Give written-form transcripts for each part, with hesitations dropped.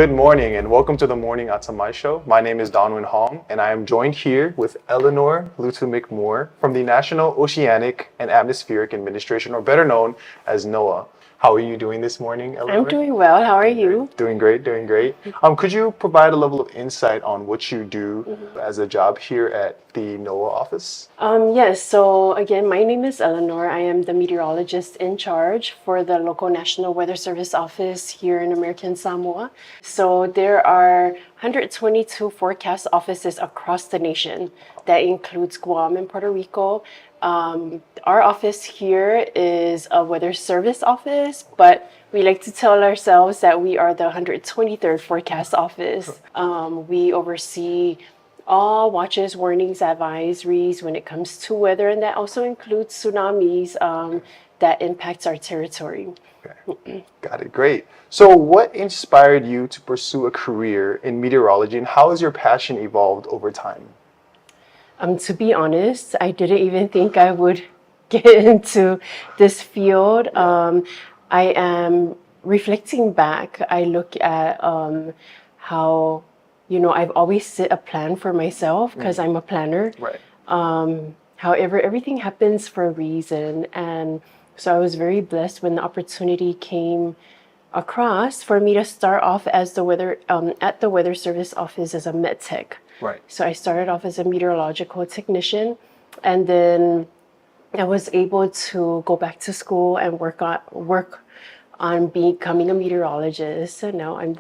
Good morning and welcome to the Morning Atamai Show. My name is Donwen Hong and I am joined here with Elinor Lutu-McMoore from the National Oceanic and Atmospheric Administration, or better known as NOAA. How are you doing this morning, Elinor? I'm doing well. How are you? Doing great, doing great. Could you provide a level of insight on what you do as a job here at the NOAA office? Yes, so again, my name is Elinor. I am the Meteorologist-in-Charge for the local National Weather Service office here in American Samoa. So there are 122 forecast offices across the nation. That includes Guam and Puerto Rico. Our office here is a weather service office, but we like to tell ourselves that we are the 123rd forecast office. We oversee all watches, warnings, advisories when it comes to weather, and that also includes tsunamis that impacts our territory. Okay. Got it. Great. So what inspired you to pursue a career in meteorology, and how has your passion evolved over time? To be honest, I didn't even think I would get into this field. I am reflecting back. I look at how, I've always set a plan for myself because I'm a planner. Right. However, everything happens for a reason. And so I was very blessed when the opportunity came across for me to start off as the weather at the Weather Service office as a med tech. Right. So I started off as a meteorological technician, and then I was able to go back to school and work on becoming a meteorologist. So now I'm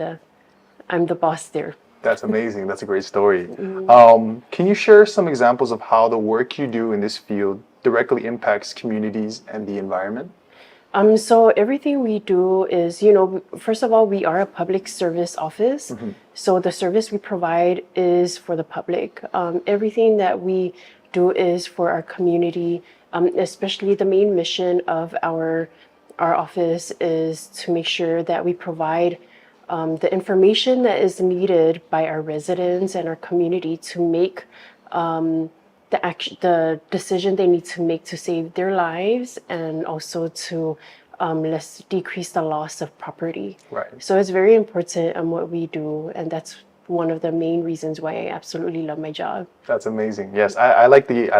the boss there. That's amazing. That's a great story. Can you share some examples of how the work you do in this field directly impacts communities and the environment? So everything we do is, first of all, we are a public service office. So the service we provide is for the public. Everything that we do is for our community, especially the main mission of our office is to make sure that we provide the information that is needed by our residents and our community to make the decision they need to make to save their lives, and also to let's decrease the loss of property. Right. So it's very important what we do, and that's one of the main reasons why I absolutely love my job. That's amazing. Yes, I like the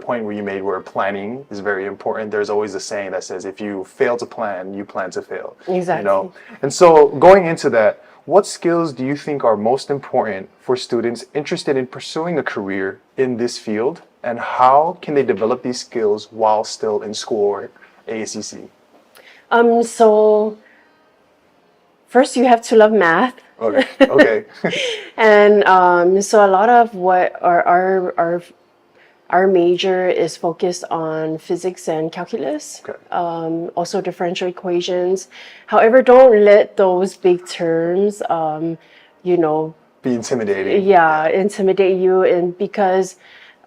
point where you made where planning is very important. There's always a saying that says if you fail to plan, you plan to fail. Exactly. And so going into that, what skills do you think are most important for students interested in pursuing a career in this field, and how can they develop these skills while still in school or ASCC? So first you have to love math. Okay. Okay. And so a lot of what our major is focused on physics and calculus, Okay. Also differential equations. However, don't let those big terms, Be intimidating. intimidate you. And because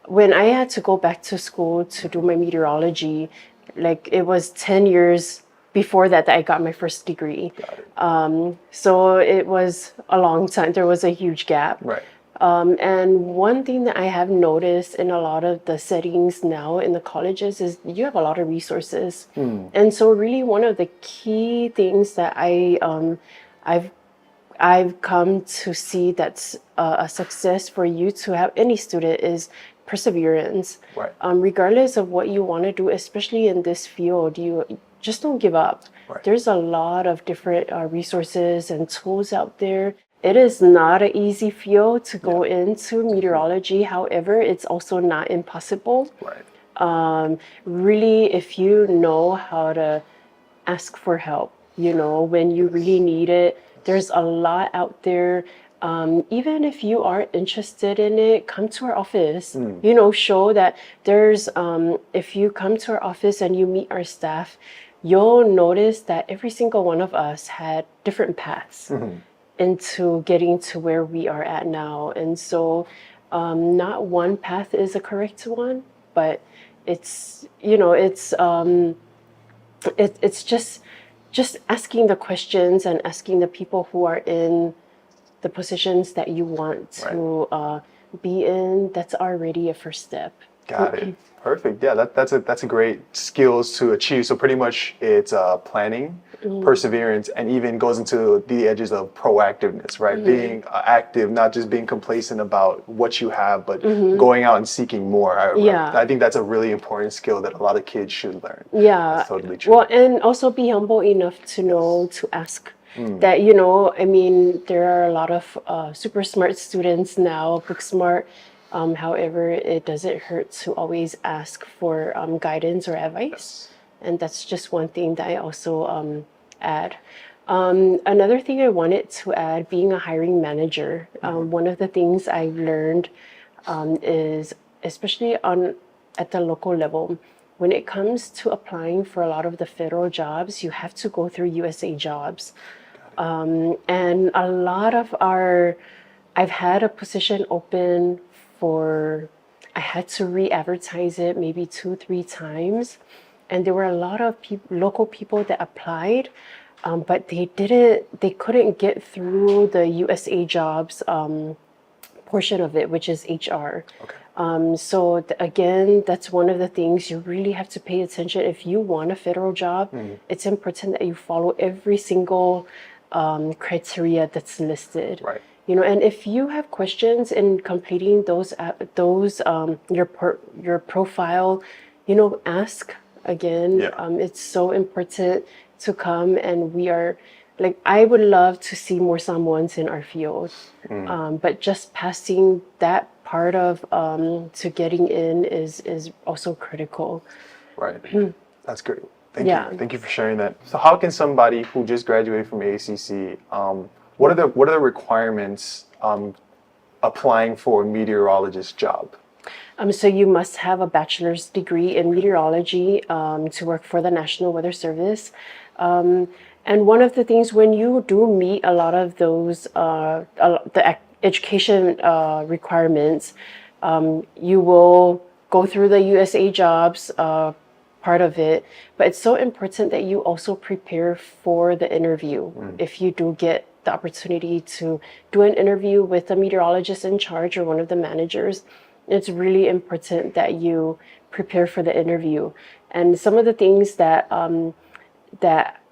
when I had to go back to school to do my meteorology, like it was 10 years before that I got my first degree. Got it. So it was a long time. There was a huge gap. Right. And one thing that I have noticed in a lot of the settings now in the colleges is you have a lot of resources. And so really one of the key things that I've come to see that's a success for you to have any student is perseverance. Right. Regardless of what you want to do, especially in this field, you just don't give up. Right. There's a lot of different resources and tools out there. It is not an easy field to go into meteorology. However, it's also not impossible. Right. Really, if you know how to ask for help, when you really need it, there's a lot out there. Even if you are interested in it, come to our office. Show that there's, if you come to our office and you meet our staff, you'll notice that every single one of us had different paths into getting to where we are at now. And so not one path is a correct one, but it's just asking the questions and asking the people who are in the positions that you want to be in. That's already a first step. Got it. Perfect. Yeah, that's a great skills to achieve. So pretty much it's planning, perseverance, and even goes into the edges of proactiveness, right? Being active, not just being complacent about what you have, but going out and seeking more. I think that's a really important skill that a lot of kids should learn. Yeah. That's totally true. Well, and also be humble enough to know to ask. That, I mean, there are a lot of super smart students now, book smart. However, it doesn't hurt to always ask for guidance or advice. And that's just one thing that I also add. Another thing I wanted to add, being a hiring manager, one of the things I learned is, especially at the local level, when it comes to applying for a lot of the federal jobs, you have to go through USA Jobs. And a lot of I've had a position open I had to re-advertise it maybe 2-3 times. And there were a lot of local people that applied, but they couldn't get through the USA Jobs portion of it, which is HR. Okay. So again, that's one of the things you really have to pay attention. If you want a federal job, it's important that you follow every single criteria that's listed. Right. And if you have questions in completing those your profile, ask again. It's so important to come, and we are I would love to see more Samoans in our field, but just passing that part of to getting in is also critical. Right. That's great. Thank you. Thank you for sharing that. So how can somebody who just graduated from ASCC, what are the requirements applying for a meteorologist job? So you must have a bachelor's degree in meteorology to work for the National Weather Service. And one of the things, when you do meet a lot of those, the education requirements, you will go through the USA Jobs part of it. But it's so important that you also prepare for the interview. If you do get the opportunity to do an interview with a meteorologist-in-charge or one of the managers, it's really important that you prepare for the interview. And some of the things that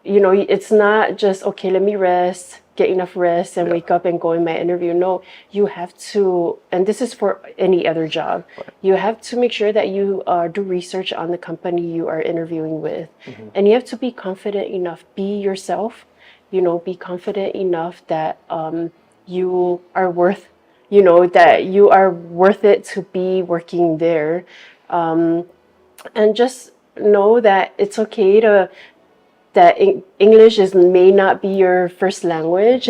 it's not just, okay, let me rest, get enough rest and wake up and go in my interview. No, you have to, and this is for any other job, you have to make sure that you do research on the company you are interviewing with. And you have to be confident enough, be yourself, be confident enough that you are worth, that you are worth it to be working there. And just know that it's okay that English may not be your first language,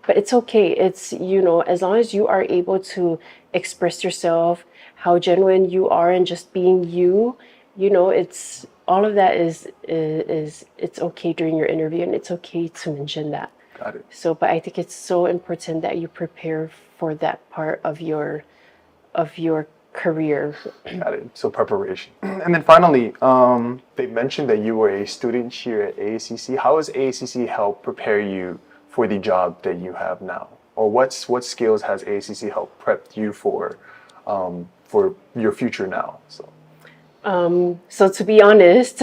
but it's okay. It's, as long as you are able to express yourself, how genuine you are, and just being you, it's all of that is it's okay during your interview, and it's okay to mention that. Got it. So, but I think it's so important that you prepare for that part of your career. Got it. So preparation. And then finally, they mentioned that you were a student here at ASCC. How has ASCC helped prepare you for the job that you have now? Or what skills has ASCC helped prep you for your future now? So to be honest,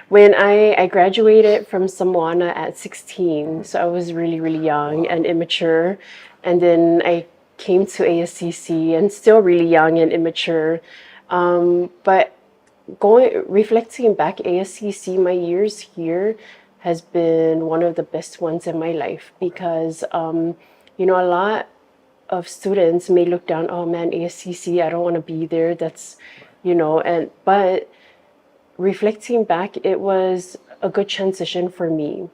when I graduated from Samoana at 16, so I was really, really young and immature. And then I came to ASCC and still really young and immature. But reflecting back, ASCC, my years here has been one of the best ones in my life because, a lot of students may look down, oh man, ASCC, I don't want to be there. That's, but reflecting back, it was a good transition for me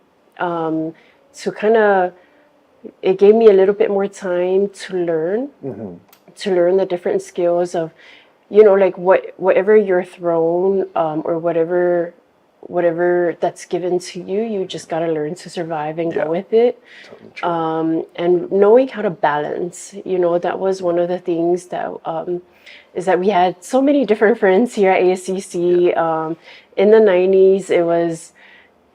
it gave me a little bit more time to learn the different skills of, whatever you're thrown or whatever that's given to you, you just got to learn to survive and go with it. Totally true. And knowing how to balance, that was one of the things that is that we had so many different friends here at ASCC. In the 90s,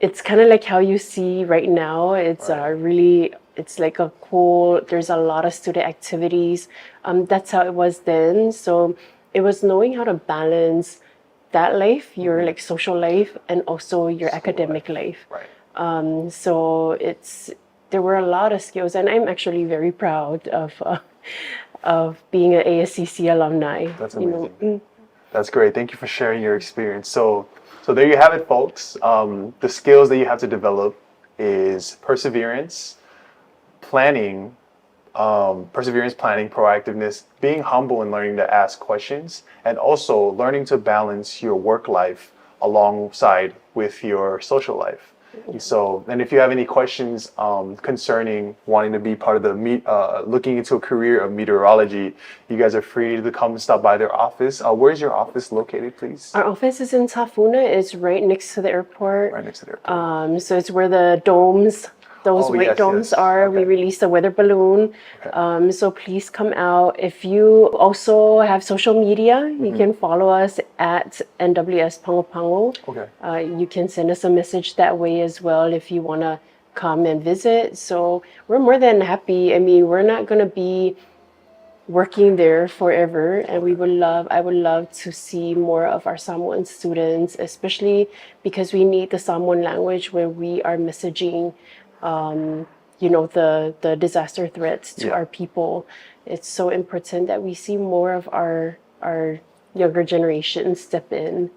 it's kind of like how you see right now. It's really, it's like there's a lot of student activities. That's how it was then. So it was knowing how to balance that life, your social life, and also your academic life. Right. So there were a lot of skills, and I'm actually very proud of being an ASCC alumni. That's you know. amazing. That's great. Thank you for sharing your experience. So there you have it, folks. The skills that you have to develop is perseverance, planning, proactiveness, being humble and learning to ask questions, and also learning to balance your work life alongside with your social life. So, and if you have any questions concerning wanting to be part of looking into a career of meteorology, you guys are free to come and stop by their office. Where's your office located, please? Our office is in Tafuna. It's right next to the airport. Right next to the airport. So it's where the domes, those white yes, domes yes. are. Okay. We released a weather balloon. Okay. So please come out. If you also have social media, you can follow us at NWS Pango Pango. Okay. You can send us a message that way as well if you want to come and visit. So we're more than happy. I mean, we're not going to be working there forever, and I would love to see more of our Samoan students, especially because we need the Samoan language when we are messaging the disaster threats to our people. It's so important that we see more of our younger generation step in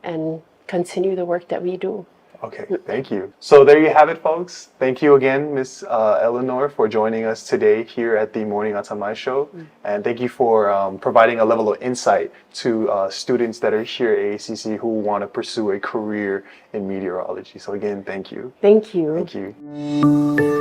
and continue the work that we do. Okay, thank you. So there you have it, folks. Thank you again, Miss Elinor, for joining us today here at the Morning Atamai Show. And thank you for providing a level of insight to students that are here at ASCC who want to pursue a career in meteorology. So again, thank you. Thank you. Thank you.